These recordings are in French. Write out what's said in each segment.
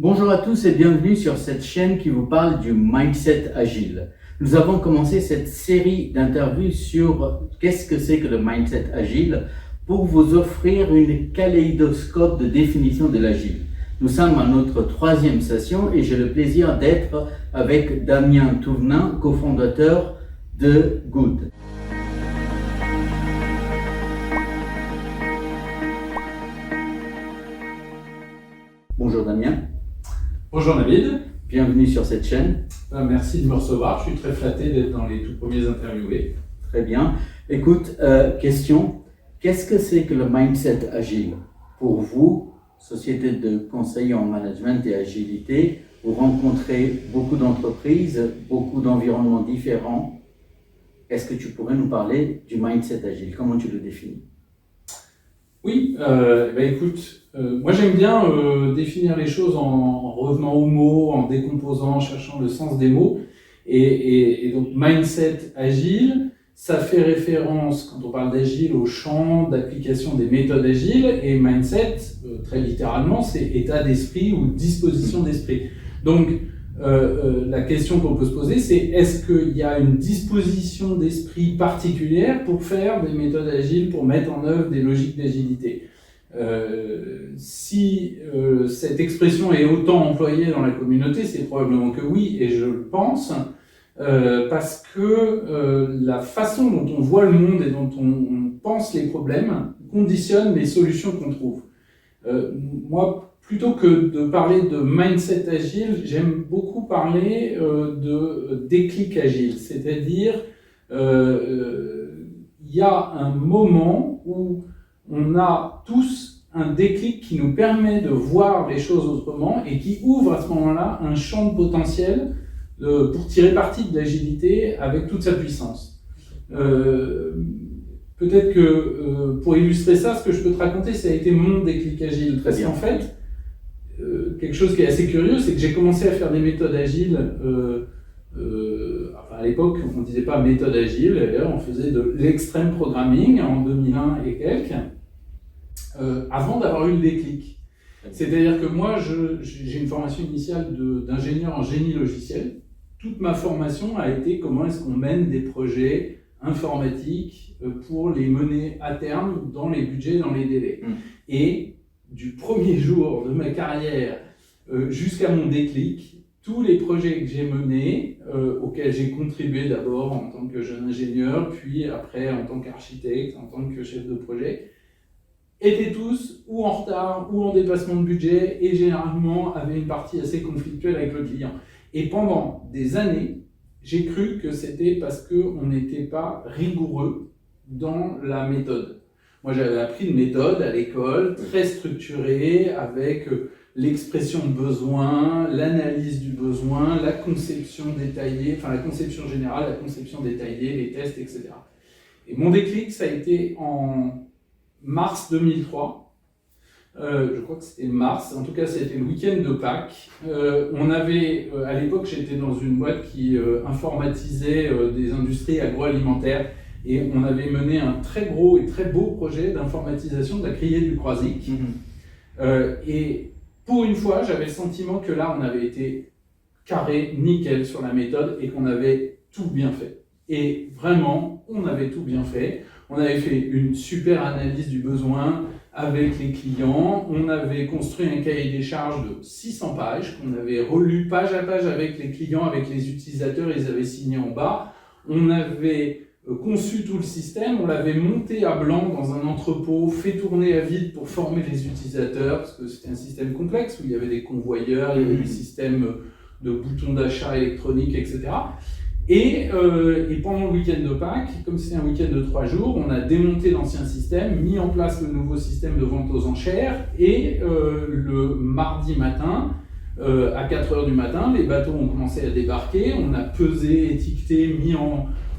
Bonjour à tous et bienvenue sur cette chaîne qui vous parle du mindset agile. Nous avons commencé cette série d'interviews sur qu'est-ce que c'est que le mindset agile pour vous offrir une kaléidoscope de définition de l'agile. Nous sommes à notre troisième session et j'ai le plaisir d'être avec Damien Touvenin, cofondateur de Good. Bonjour Damien. Bonjour David. Bienvenue sur cette chaîne. Merci de me recevoir. Je suis très flatté d'être dans les tout premiers interviewés. Très bien. Écoute, question. Qu'est-ce que c'est que le mindset agile? Pour vous, société de conseil en management et agilité, vous rencontrez beaucoup d'entreprises, beaucoup d'environnements différents. Est-ce que tu pourrais nous parler du mindset agile? Comment tu le définis? Oui, écoute, moi j'aime bien définir les choses en revenant aux mots, en décomposant, en cherchant le sens des mots. Et donc mindset agile, ça fait référence, quand on parle d'agile, au champ d'application des méthodes agiles. Et mindset, très littéralement, c'est état d'esprit ou disposition d'esprit. Donc la question qu'on peut se poser, c'est est-ce qu'il y a une disposition d'esprit particulière pour faire des méthodes agiles, pour mettre en œuvre des logiques d'agilité? Si cette expression est autant employée dans la communauté, c'est probablement que oui, et je le pense, parce que la façon dont on voit le monde et dont on pense les problèmes conditionne les solutions qu'on trouve. Moi, plutôt que de parler de mindset agile, j'aime beaucoup parler de déclic agile. C'est-à-dire, il y a un moment où on a tous un déclic qui nous permet de voir les choses autrement et qui ouvre à ce moment-là un champ de potentiel pour tirer parti de l'agilité avec toute sa puissance. Peut-être que pour illustrer ça, ce que je peux te raconter, ça a été mon déclic agile. Parce qu'en fait, quelque chose qui est assez curieux, c'est que j'ai commencé à faire des méthodes agiles. À l'époque, on ne disait pas méthode agile, d'ailleurs, on faisait de l'extreme programming en 2001 et quelques, avant d'avoir eu le déclic. C'est-à-dire que moi, j'ai une formation initiale d'ingénieur en génie logiciel. Toute ma formation a été comment est-ce qu'on mène des projets informatiques pour les mener à terme dans les budgets, dans les délais. Et du premier jour de ma carrière jusqu'à mon déclic, tous les projets que j'ai menés, auxquels j'ai contribué d'abord en tant que jeune ingénieur, puis après en tant qu'architecte, en tant que chef de projet, étaient tous ou en retard ou en dépassement de budget et généralement avaient une partie assez conflictuelle avec le client. Et pendant des années, j'ai cru que c'était parce qu'on n'était pas rigoureux dans la méthode. Moi, j'avais appris une méthode à l'école, très structurée, avec l'expression de besoin, l'analyse du besoin, la conception détaillée, enfin la conception générale, la conception détaillée, les tests, etc. Et mon déclic, ça a été en mars 2003. Je crois que c'était mars, en tout cas c'était le week-end de Pâques. On avait, à l'époque j'étais dans une boîte qui informatisait des industries agroalimentaires et on avait mené un très gros et très beau projet d'informatisation de la criée du Croisic. Et pour une fois j'avais le sentiment que là on avait été carré, nickel sur la méthode et qu'on avait tout bien fait. Et vraiment, on avait tout bien fait. On avait fait une super analyse du besoin avec les clients. On avait construit un cahier des charges de 600 pages qu'on avait relu page à page avec les clients, avec les utilisateurs. Ils avaient signé en bas. On avait conçu tout le système. On l'avait monté à blanc dans un entrepôt, fait tourner à vide pour former les utilisateurs parce que c'était un système complexe où il y avait des convoyeurs, il y avait des systèmes de boutons d'achat électroniques, etc. Et pendant le week-end de Pâques, comme c'est un week-end de 3 jours, on a démonté l'ancien système, mis en place le nouveau système de vente aux enchères, et le mardi matin, à 4 heures du matin, les bateaux ont commencé à débarquer, on a pesé, étiqueté, mis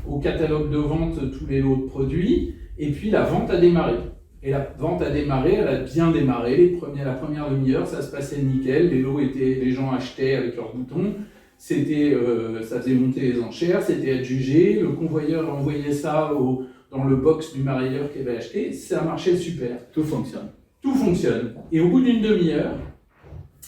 au catalogue de vente tous les lots de produits, et puis la vente a démarré. Et la vente a démarré, elle a bien démarré, la première demi-heure, ça se passait nickel, les gens achetaient avec leurs boutons. Ça faisait monter les enchères, c'était adjugé, le convoyeur envoyait ça dans le box du marailleur qui avait acheté, ça marchait super. Tout fonctionne. Tout fonctionne. Et au bout d'une demi-heure,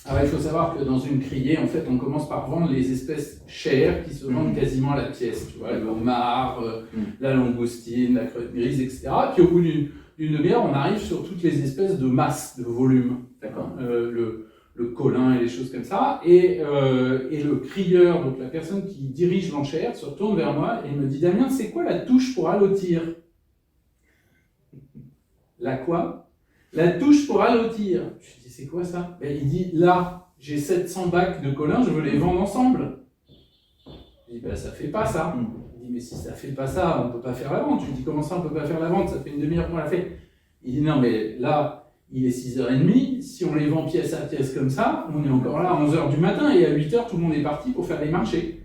Alors, il faut savoir que dans une criée, en fait, on commence par vendre les espèces chères qui se vendent quasiment à la pièce. Tu vois, le homard, la langoustine, la crevette grise, etc. Puis au bout d'une demi-heure, on arrive sur toutes les espèces de masse, de volume. D'accord. Le colin et les choses comme ça. Et le crieur, donc la personne qui dirige l'enchère, se retourne vers moi et me dit « Damien, c'est quoi la touche pour allotir ?» La quoi? La touche pour allotir. Je lui dis, c'est quoi ça? Ben, il dit, là, j'ai 700 bacs de colin, je veux les vendre ensemble. Je dis, ben, ça fait pas ça. Il dit, mais si ça fait pas ça, on peut pas faire la vente. Je lui dis, comment ça, on peut pas faire la vente? Ça fait une demi-heure qu'on l'a fait. Il dit, non, mais là, il est 6h30. Si on les vend pièce à pièce comme ça, on est encore là à 11h du matin et à 8h, tout le monde est parti pour faire les marchés.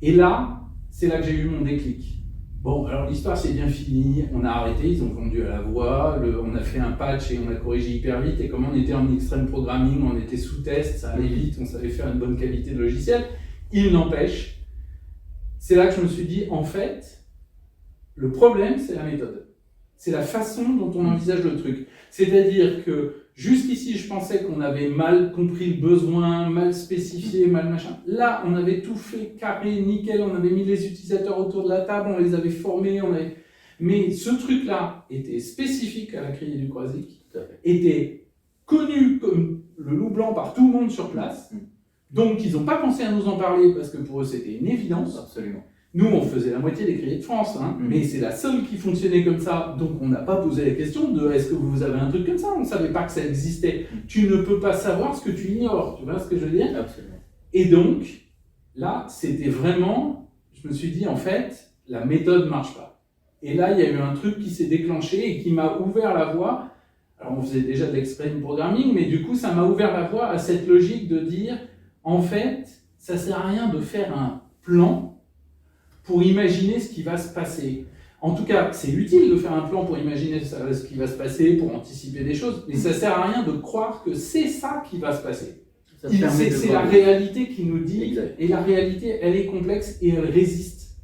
Et là, c'est là que j'ai eu mon déclic. Bon, alors l'histoire c'est bien fini, on a arrêté, ils ont vendu à la voix, on a fait un patch et on a corrigé hyper vite, et comme on était en extreme programming, on était sous test, ça allait vite, on savait faire une bonne qualité de logiciel. Il n'empêche, c'est là que je me suis dit, en fait, le problème c'est la méthode. C'est la façon dont on envisage le truc. C'est-à-dire que jusqu'ici, je pensais qu'on avait mal compris le besoin, mal spécifié, mal machin. Là, on avait tout fait carré, nickel, on avait mis les utilisateurs autour de la table, on les avait formés, mais ce truc-là était spécifique à la criée du Croisic, était connu comme le loup blanc par tout le monde sur place, donc ils n'ont pas pensé à nous en parler parce que pour eux c'était une évidence. Absolument. Nous, on faisait la moitié des criées de France, mais c'est la seule qui fonctionnait comme ça. Donc, on n'a pas posé la question de est-ce que vous avez un truc comme ça? On ne savait pas que ça existait. Tu ne peux pas savoir ce que tu ignores. Tu vois ce que je veux dire? Absolument. Et donc, là, c'était vraiment, je me suis dit, en fait, la méthode ne marche pas. Et là, il y a eu un truc qui s'est déclenché et qui m'a ouvert la voie. Alors, on faisait déjà de l'extreme programming, mais du coup, ça m'a ouvert la voie à cette logique de dire, en fait, ça ne sert à rien de faire un plan pour imaginer ce qui va se passer. En tout cas, c'est utile de faire un plan pour imaginer ce qui va se passer, pour anticiper des choses, mais ça ne sert à rien de croire que c'est ça qui va se passer. C'est la réalité qui nous dit, exact. Et la réalité, elle est complexe et elle résiste.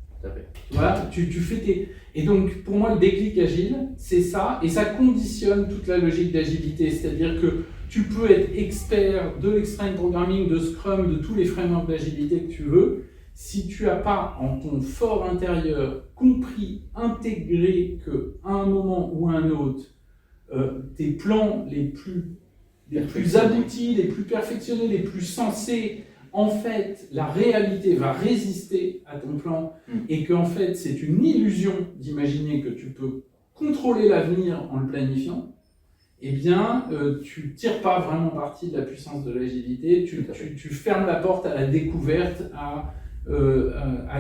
Voilà, tu fais tes... Et donc, pour moi, le déclic agile, c'est ça, et ça conditionne toute la logique d'agilité, c'est-à-dire que tu peux être expert de l'extreme programming, de Scrum, de tous les frameworks d'agilité que tu veux. Si tu n'as pas en ton fort intérieur compris, intégré qu'à un moment ou à un autre, tes plans les plus aboutis, les plus perfectionnés, les plus sensés, en fait, la réalité va résister à ton plan et qu'en fait, c'est une illusion d'imaginer que tu peux contrôler l'avenir en le planifiant, eh bien, tu ne tires pas vraiment parti de la puissance de l'agilité, tu fermes la porte à la découverte, à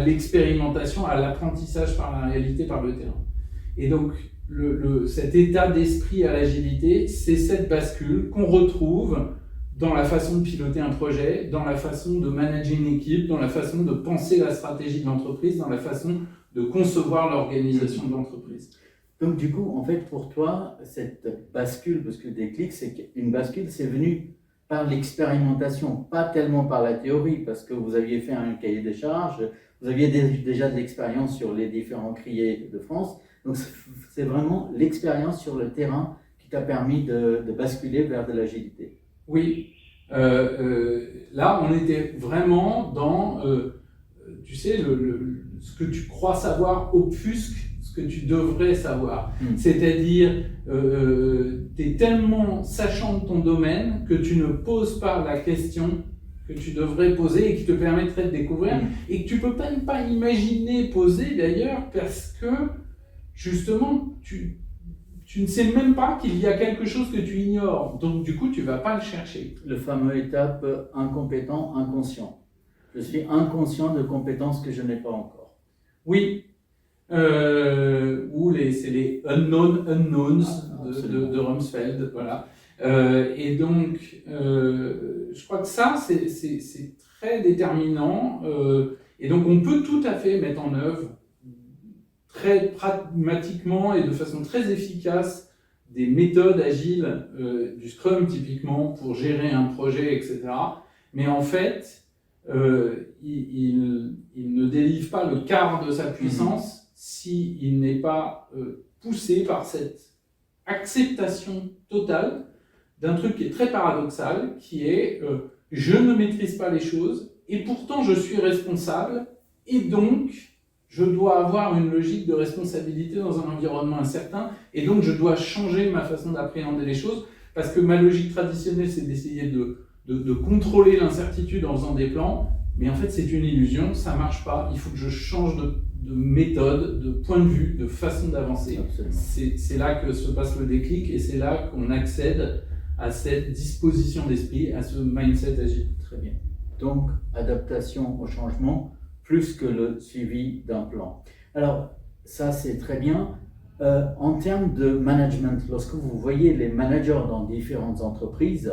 l'expérimentation, à l'apprentissage par la réalité, par le terrain. Et donc, cet état d'esprit à l'agilité, c'est cette bascule qu'on retrouve dans la façon de piloter un projet, dans la façon de manager une équipe, dans la façon de penser la stratégie de l'entreprise, dans la façon de concevoir l'organisation de l'entreprise. Donc du coup, en fait, pour toi, cette bascule, parce que le déclic, c'est qu'une bascule, c'est venu par l'expérimentation, pas tellement par la théorie, parce que vous aviez fait un cahier des charges, vous aviez déjà de l'expérience sur les différents criers de France, donc c'est vraiment l'expérience sur le terrain qui t'a permis de basculer vers de l'agilité. Oui, là on était vraiment dans, tu sais, ce que tu crois savoir offusque ce que tu devrais savoir. C'est-à-dire, tu es tellement sachant de ton domaine que tu ne poses pas la question que tu devrais poser et qui te permettrait de découvrir et que tu ne peux même pas imaginer poser d'ailleurs parce que justement, tu ne sais même pas qu'il y a quelque chose que tu ignores. Donc du coup, tu ne vas pas le chercher. Le fameux étape incompétent, inconscient. Je suis inconscient de compétences que je n'ai pas encore. Oui. C'est les unknown unknowns de Rumsfeld, voilà. Et donc, je crois que ça, c'est très déterminant. Et donc, on peut tout à fait mettre en œuvre très pragmatiquement et de façon très efficace des méthodes agiles, du Scrum typiquement, pour gérer un projet, etc. Mais en fait, il ne délivre pas le quart de sa puissance s'il n'est pas poussé par cette acceptation totale d'un truc qui est très paradoxal, qui est je ne maîtrise pas les choses et pourtant je suis responsable et donc je dois avoir une logique de responsabilité dans un environnement incertain et donc je dois changer ma façon d'appréhender les choses parce que ma logique traditionnelle c'est d'essayer de contrôler l'incertitude en faisant des plans, mais en fait c'est une illusion, ça marche pas, il faut que je change de méthode, de point de vue, de façon d'avancer. C'est là que se passe le déclic et c'est là qu'on accède à cette disposition d'esprit, à ce mindset agile. Très bien. Donc, adaptation au changement, plus que le suivi d'un plan. Alors, ça c'est très bien. En termes de management, lorsque vous voyez les managers dans différentes entreprises,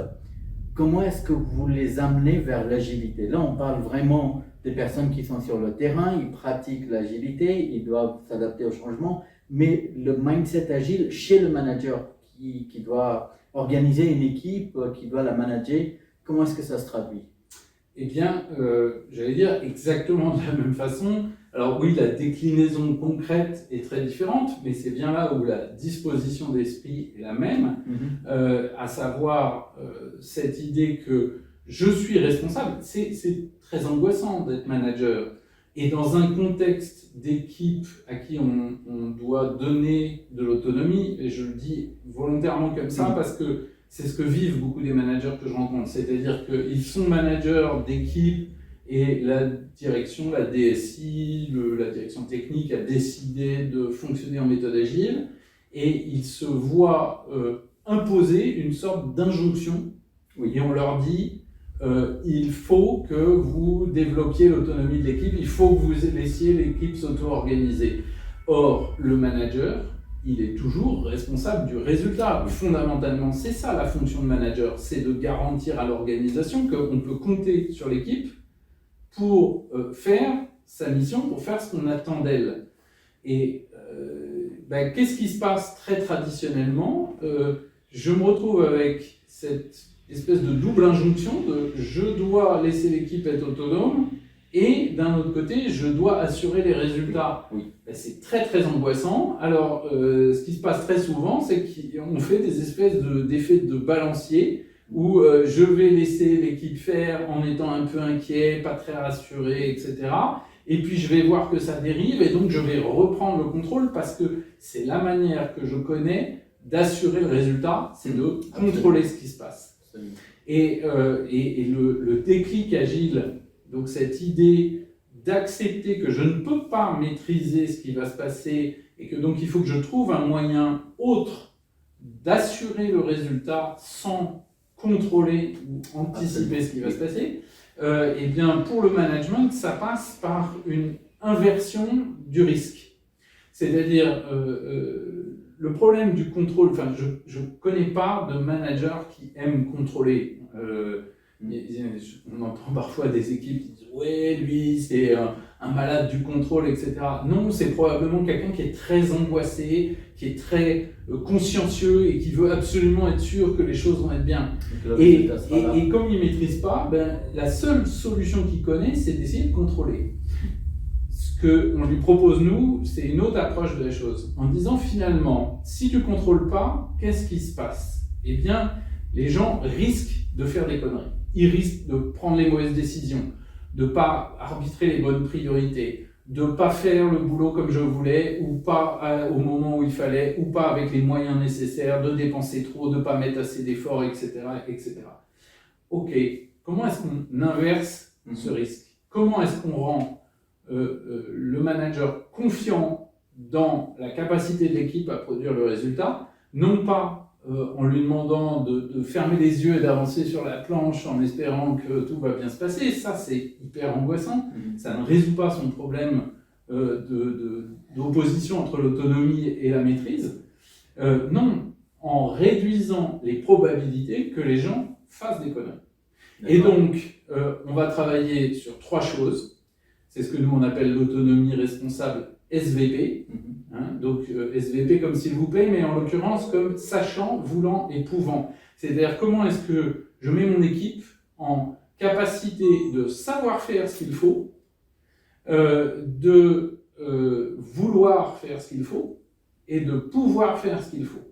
comment est-ce que vous les amenez vers l'agilité? Là, on parle vraiment des personnes qui sont sur le terrain, ils pratiquent l'agilité, ils doivent s'adapter au changement, mais le mindset agile chez le manager qui doit organiser une équipe, qui doit la manager, comment est-ce que ça se traduit? Eh bien, j'allais dire exactement de la même façon. Alors oui, la déclinaison concrète est très différente, mais c'est bien là où la disposition d'esprit est la même, à savoir cette idée que je suis responsable. C'est très angoissant d'être manager. Et dans un contexte d'équipe à qui on doit donner de l'autonomie, et je le dis volontairement comme ça parce que c'est ce que vivent beaucoup des managers que je rencontre, c'est-à-dire qu'ils sont managers d'équipe et la direction, la DSI, la direction technique a décidé de fonctionner en méthode agile et ils se voient imposer une sorte d'injonction et on leur dit il faut que vous développiez l'autonomie de l'équipe, il faut que vous laissiez l'équipe s'auto-organiser. Or, le manager, il est toujours responsable du résultat. Fondamentalement, c'est ça la fonction de manager, c'est de garantir à l'organisation qu'on peut compter sur l'équipe pour faire sa mission, pour faire ce qu'on attend d'elle. Et qu'est-ce qui se passe très traditionnellement? Je me retrouve avec cette espèce de double injonction de je dois laisser l'équipe être autonome et d'un autre côté, je dois assurer les résultats. Oui. C'est très très angoissant. Alors, ce qui se passe très souvent, c'est qu'on fait des espèces d'effets de balancier où je vais laisser l'équipe faire en étant un peu inquiet, pas très rassuré, etc. Et puis je vais voir que ça dérive et donc je vais reprendre le contrôle parce que c'est la manière que je connais d'assurer le résultat, c'est de contrôler ce qui se passe. Et le déclic agile, donc cette idée d'accepter que je ne peux pas maîtriser ce qui va se passer et que donc il faut que je trouve un moyen autre d'assurer le résultat sans contrôler ou anticiper ce qui va se passer, et bien pour le management, ça passe par une inversion du risque. C'est-à-dire, le problème du contrôle, enfin, je ne connais pas de manager qui aime contrôler. On entend parfois des équipes qui disent « ouais, lui, c'est un malade du contrôle, etc. » Non, c'est probablement quelqu'un qui est très angoissé, qui est très consciencieux et qui veut absolument être sûr que les choses vont être bien. Et comme il ne maîtrise pas, la seule solution qu'il connaît, c'est d'essayer de contrôler. Ce qu'on lui propose, nous, c'est une autre approche de la chose. En disant finalement, si tu ne contrôles pas, qu'est-ce qui se passe? Eh bien, les gens risquent de faire des conneries. Ils risquent de prendre les mauvaises décisions, de ne pas arbitrer les bonnes priorités, de ne pas faire le boulot comme je voulais, ou pas au moment où il fallait, ou pas avec les moyens nécessaires, de dépenser trop, de ne pas mettre assez d'efforts, etc., etc. Ok, comment est-ce qu'on inverse ce risque? Comment est-ce qu'on rend le manager confiant dans la capacité de l'équipe à produire le résultat, non pas en lui demandant de fermer les yeux et d'avancer sur la planche en espérant que tout va bien se passer, ça c'est hyper angoissant, ça ne résout pas son problème d'opposition entre l'autonomie et la maîtrise. Non, en réduisant les probabilités que les gens fassent des conneries. Et donc, on va travailler sur 3 choses. C'est ce que nous on appelle l'autonomie responsable SVP. Donc SVP comme s'il vous plaît, mais en l'occurrence comme sachant, voulant et pouvant. C'est-à-dire comment est-ce que je mets mon équipe en capacité de savoir faire ce qu'il faut, de vouloir faire ce qu'il faut et de pouvoir faire ce qu'il faut.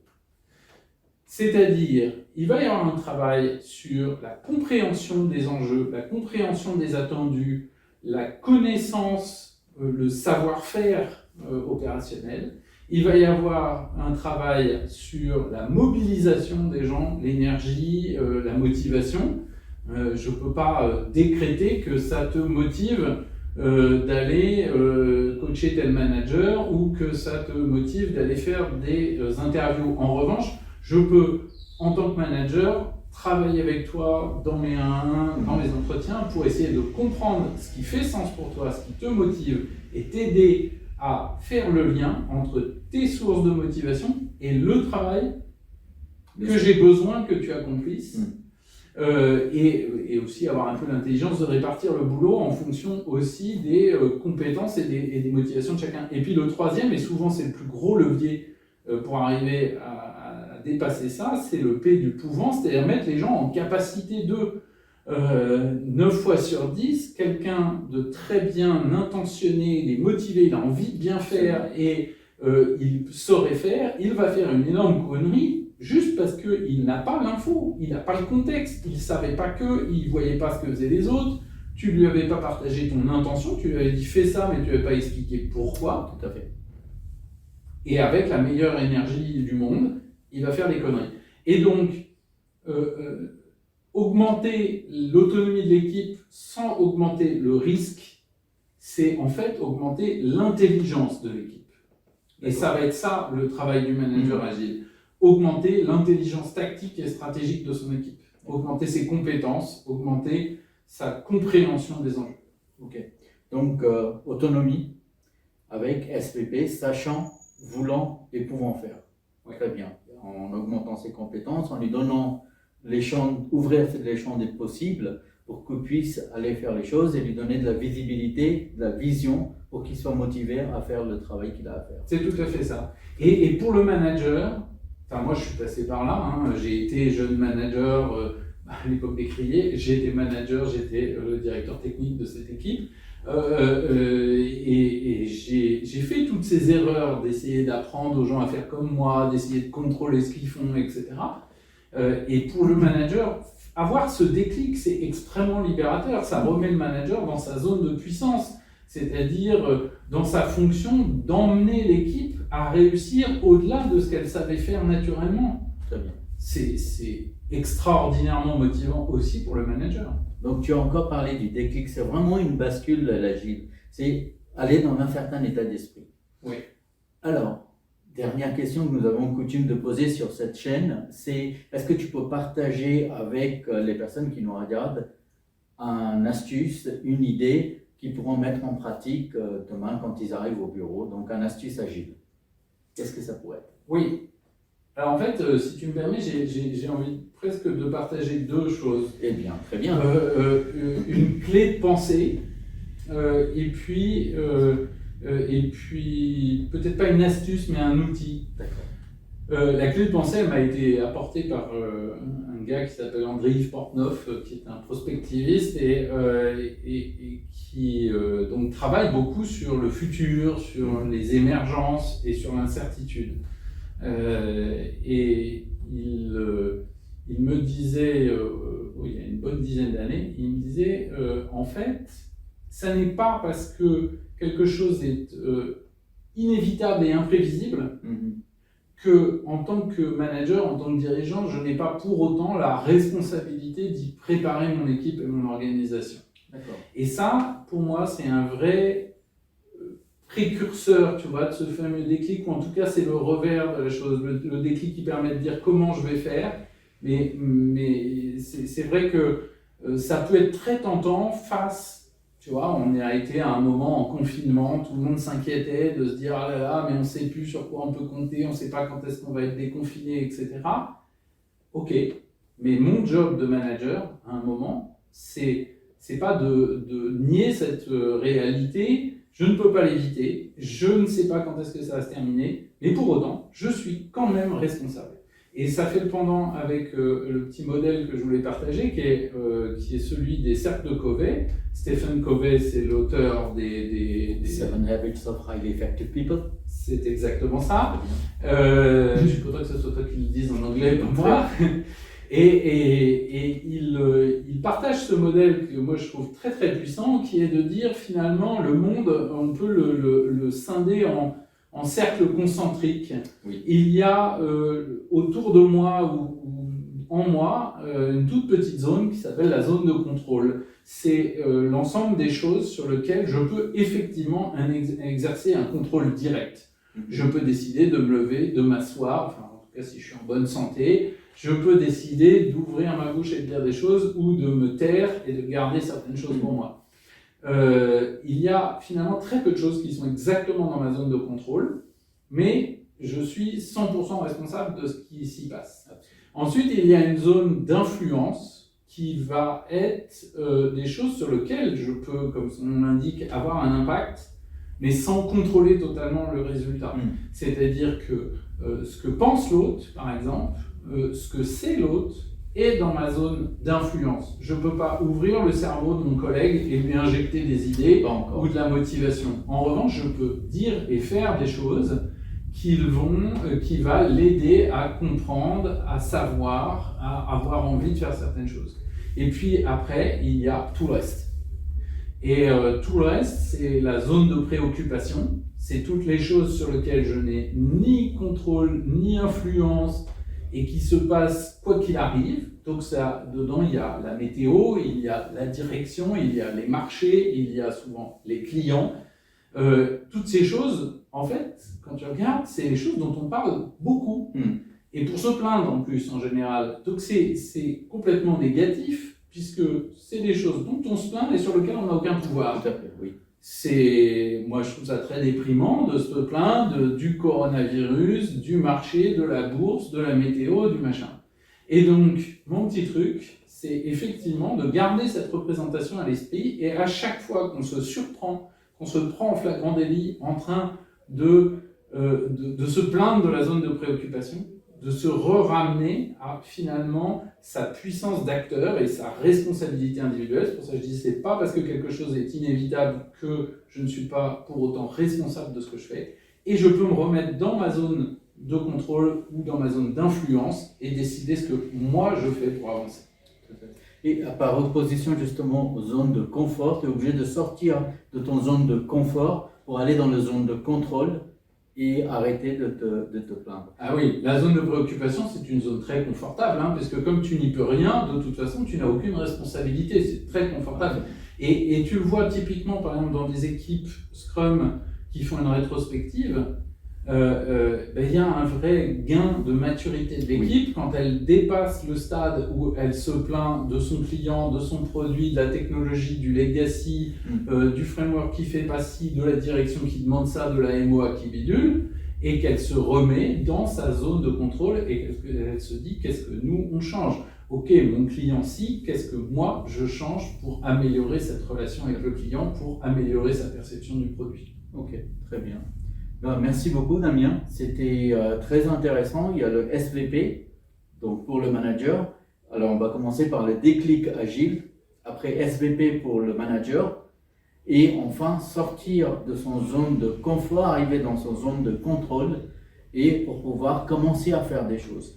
C'est-à-dire, il va y avoir un travail sur la compréhension des enjeux, la compréhension des attendus, la connaissance, le savoir-faire opérationnel. Il va y avoir un travail sur la mobilisation des gens, l'énergie, la motivation. Je ne peux pas décréter que ça te motive d'aller coacher tel manager ou que ça te motive d'aller faire des interviews. En revanche, je peux, en tant que manager, travailler avec toi dans mes 1-1, dans mes entretiens, pour essayer de comprendre ce qui fait sens pour toi, ce qui te motive, et t'aider à faire le lien entre tes sources de motivation et le travail que j'ai besoin que tu accomplisses. Et aussi avoir un peu l'intelligence de répartir le boulot en fonction aussi des compétences et des motivations de chacun. Et puis le troisième, et souvent c'est le plus gros levier pour arriver à dépasser ça, c'est le P du pouvant, c'est-à-dire mettre les gens en capacité de 9 fois sur 10, quelqu'un de très bien intentionné, il est motivé, il a envie de bien faire et il saurait faire, il va faire une énorme connerie juste parce qu'il n'a pas l'info, il n'a pas le contexte, il ne savait pas que, il ne voyait pas ce que faisaient les autres, tu ne lui avais pas partagé ton intention, tu lui avais dit fais ça, mais tu n'avais pas expliqué pourquoi. Tout à fait. Et avec la meilleure énergie du monde, il va faire des conneries. Et donc, augmenter l'autonomie de l'équipe sans augmenter le risque, c'est en fait augmenter l'intelligence de l'équipe. Et ça va être ça le travail du manager agile. Augmenter l'intelligence tactique et stratégique de son équipe, augmenter ses compétences, augmenter sa compréhension des enjeux. Ok. Donc, autonomie avec SPP, sachant, voulant et pouvant faire. Ouais. Très bien. En augmentant ses compétences, en lui donnant les champs, ouvrir les champs des possibles pour qu'il puisse aller faire les choses et lui donner de la visibilité, de la vision pour qu'il soit motivé à faire le travail qu'il a à faire. C'est tout à fait ça. Et pour le manager, enfin moi je suis passé par là, hein, j'ai été jeune manager à l'époque des Criers, j'ai été manager, j'étais le directeur technique de cette équipe. Et j'ai fait toutes ces erreurs d'essayer d'apprendre aux gens à faire comme moi, d'essayer de contrôler ce qu'ils font, etc. Et pour le manager, avoir ce déclic, c'est extrêmement libérateur. Ça remet le manager dans sa zone de puissance, c'est-à-dire dans sa fonction d'emmener l'équipe à réussir au-delà de ce qu'elle savait faire naturellement. Très bien. C'est extraordinairement motivant aussi pour le manager. Donc tu as encore parlé du déclic, c'est vraiment une bascule l'agile. C'est aller dans un certain état d'esprit. Oui. Alors, dernière question que nous avons coutume de poser sur cette chaîne, c'est est-ce que tu peux partager avec les personnes qui nous regardent une astuce, une idée qu'ils pourront mettre en pratique demain quand ils arrivent au bureau, donc une astuce agile. Qu'est-ce que ça pourrait être? Oui. Alors en fait, si tu me permets, j'ai envie presque de partager deux choses. Eh bien, très bien. Une clé de pensée et puis peut-être pas une astuce, mais un outil. D'accord. La clé de pensée, elle m'a été apportée par un gars qui s'appelle André-Yves Portneuf, qui est un prospectiviste et qui donc travaille beaucoup sur le futur, sur les émergences et sur l'incertitude. Et il me disait, il y a une bonne dizaine d'années, il me disait, en fait, ça n'est pas parce que quelque chose est inévitable et imprévisible que, en tant que manager, en tant que dirigeant, je n'ai pas pour autant la responsabilité d'y préparer mon équipe et mon organisation. D'accord. Et ça, pour moi, c'est un vrai précurseur, tu vois, de ce fameux déclic, ou en tout cas, c'est le revers de la chose, le déclic qui permet de dire comment je vais faire. Mais c'est vrai que ça peut être très tentant face, tu vois, on a été à un moment en confinement, tout le monde s'inquiétait de se dire ah là là, mais on ne sait plus sur quoi on peut compter, on ne sait pas quand est-ce qu'on va être déconfiné, etc. Ok, mais mon job de manager, à un moment, c'est pas de nier cette réalité. Je ne peux pas l'éviter, je ne sais pas quand est-ce que ça va se terminer, mais pour autant, je suis quand même responsable. Et ça fait le pendant avec le petit modèle que je voulais partager, qui est celui des cercles de Covey. Stephen Covey, c'est l'auteur des 7 Habits of Highly Effective People. C'est exactement ça. Je suis content que ce soit toi qui le dise en anglais, pas moi. Et il partage ce modèle que moi je trouve très très puissant, qui est de dire finalement le monde, on peut le scinder en cercles concentriques. Oui. Il y a autour de moi ou en moi une toute petite zone qui s'appelle la zone de contrôle. C'est l'ensemble des choses sur lesquelles je peux effectivement exercer un contrôle direct. Je peux décider de me lever, de m'asseoir, enfin en tout cas si je suis en bonne santé, je peux décider d'ouvrir ma bouche et de dire des choses ou de me taire et de garder certaines choses pour moi. Il y a finalement très peu de choses qui sont exactement dans ma zone de contrôle, mais je suis 100% responsable de ce qui s'y passe. Ensuite, il y a une zone d'influence qui va être des choses sur lesquelles je peux, comme son nom l'indique, avoir un impact, mais sans contrôler totalement le résultat. C'est-à-dire que ce que pense l'autre, par exemple, ce que c'est l'autre, est dans ma zone d'influence. Je ne peux pas ouvrir le cerveau de mon collègue et lui injecter des idées ou de la motivation. En revanche, je peux dire et faire des choses qui va l'aider à comprendre, à savoir, à avoir envie de faire certaines choses. Et puis après, il y a tout le reste. Et tout le reste, c'est la zone de préoccupation. C'est toutes les choses sur lesquelles je n'ai ni contrôle, ni influence, et qui se passent quoi qu'il arrive. Donc ça, dedans, il y a la météo, il y a la direction, il y a les marchés, il y a souvent les clients. Toutes ces choses, en fait, quand tu regardes, c'est les choses dont on parle beaucoup. Et pour se plaindre en plus, en général. Donc c'est complètement négatif, puisque c'est des choses dont on se plaint et sur lesquelles on n'a aucun pouvoir. Tout à fait, oui. Moi je trouve ça très déprimant de se plaindre du coronavirus, du marché, de la bourse, de la météo, du machin. Et donc, mon petit truc, c'est effectivement de garder cette représentation à l'esprit, et à chaque fois qu'on se surprend, qu'on se prend en flagrant délit en train de se plaindre de la zone de préoccupation, de se ramener à finalement sa puissance d'acteur et sa responsabilité individuelle. C'est pour ça que je dis, c'est pas parce que quelque chose est inévitable que je ne suis pas pour autant responsable de ce que je fais. Et je peux me remettre dans ma zone de contrôle ou dans ma zone d'influence et décider ce que moi je fais pour avancer. Et par opposition justement aux zones de confort, tu es obligé de sortir de ton zone de confort pour aller dans la zone de contrôle et arrêter de te plaindre. Ah oui, la zone de préoccupation, c'est une zone très confortable, puisque comme tu n'y peux rien, de toute façon, tu n'as aucune responsabilité, c'est très confortable. Et tu le vois typiquement, par exemple, dans des équipes Scrum qui font une rétrospective, il y a un vrai gain de maturité de l'équipe quand elle dépasse le stade où elle se plaint de son client, de son produit, de la technologie, du legacy, du framework qui fait pas ci, de la direction qui demande ça, de la MOA qui bidule, et qu'elle se remet dans sa zone de contrôle et qu'elle se dit qu'est-ce que nous on change. Ok, mon client si, qu'est-ce que moi je change pour améliorer cette relation avec le client, pour améliorer sa perception du produit. Ok, très bien. Merci beaucoup Damien, c'était très intéressant. Il y a le SVP, donc pour le manager. Alors on va commencer par le déclic agile, après SVP pour le manager, et enfin sortir de son zone de confort, arriver dans son zone de contrôle, et pour pouvoir commencer à faire des choses.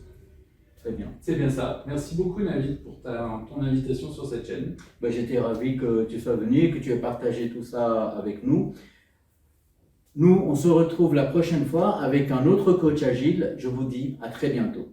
Très bien. C'est bien ça. Merci beaucoup Navid pour ton invitation sur cette chaîne. J'étais ravi que tu sois venu et que tu aies partagé tout ça avec nous. Nous, on se retrouve la prochaine fois avec un autre coach agile. Je vous dis à très bientôt.